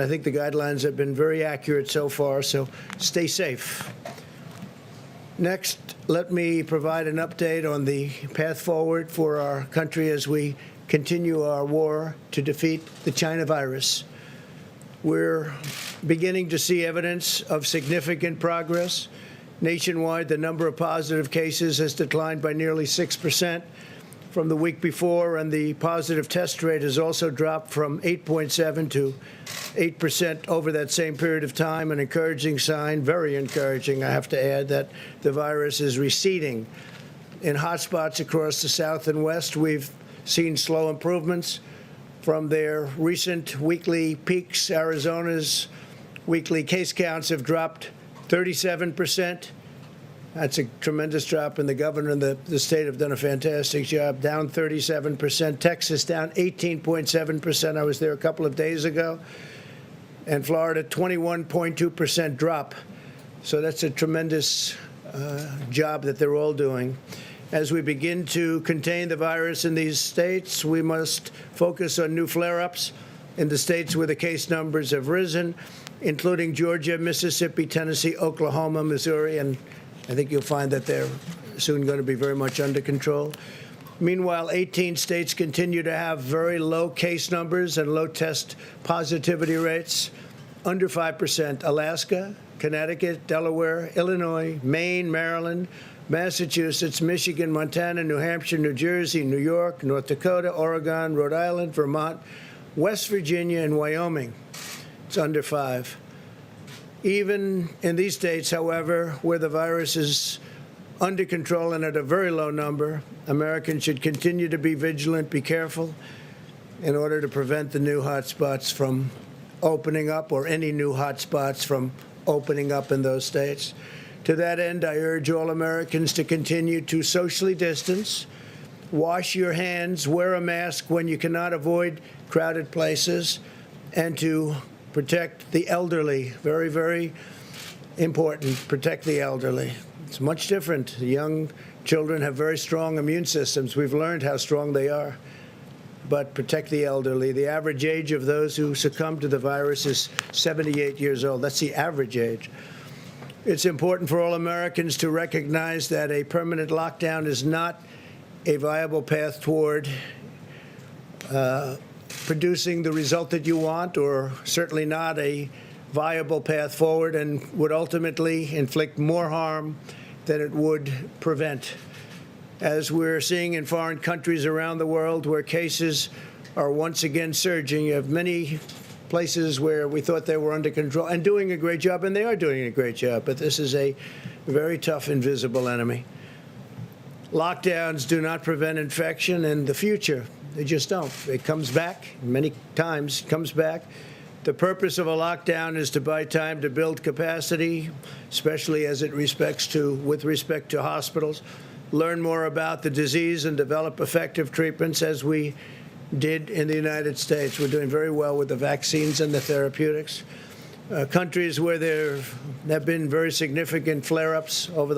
I think the guidelines have been very accurate so far, so stay safe. Next, let me provide an update on the path forward for our country as we continue our war to defeat the China virus. We're beginning to see evidence of significant progress. Nationwide, the number of positive cases has declined by nearly 6% from the week before, and the positive test rate has also dropped from 8.7 to 8% over that same period of time, an encouraging sign, very encouraging, I have to add, that the virus is receding. In hotspots across the South and West, we've seen slow improvements from their recent weekly peaks. Arizona's weekly case counts have dropped 37%. That's a tremendous drop, and the governor and the state have done a fantastic job, down 37%. Texas down 18.7%. I was there a couple of days ago. And Florida, 21.2% drop. So that's a tremendous job that they're all doing. As we begin to contain the virus in these states, we must focus on new flare-ups in the states where the case numbers have risen, including Georgia, Mississippi, Tennessee, Oklahoma, Missouri, and I think you'll find that they're soon going to be very much under control. Meanwhile, 18 states continue to have very low case numbers and low test positivity rates, under 5%. Alaska, Connecticut, Delaware, Illinois, Maine, Maryland, Massachusetts, Michigan, Montana, New Hampshire, New Jersey, New York, North Dakota, Oregon, Rhode Island, Vermont, West Virginia, and Wyoming. It's under 5. Even in these states, however, where the virus is under control and at a very low number, Americans should continue to be vigilant, be careful, in order to prevent the new hotspots from opening up, or any new hotspots from opening up in those states. To that end, I urge all Americans to continue to socially distance, wash your hands, wear a mask when you cannot avoid crowded places, and to protect the elderly. Very, very important. Protect the elderly. It's much different. The young children have very strong immune systems. We've learned how strong they are. But protect the elderly. The average age of those who succumb to the virus is 78 years old. That's the average age. It's important for all Americans to recognize that a permanent lockdown is not a viable path toward producing the result that you want, or certainly not a viable path forward, and would ultimately inflict more harm than it would prevent. As we're seeing in foreign countries around the world where cases are once again surging, you have many places where we thought they were under control and doing a great job, and they are doing a great job, but this is a very tough, invisible enemy. Lockdowns do not prevent infection in the future. They just don't. It comes back. Many times it comes back. The purpose of a lockdown is to buy time to build capacity, especially with respect to hospitals, learn more about the disease and develop effective treatments, as we did in the United States. We're doing very well with the vaccines and the therapeutics. Countries where there have been very significant flare-ups over the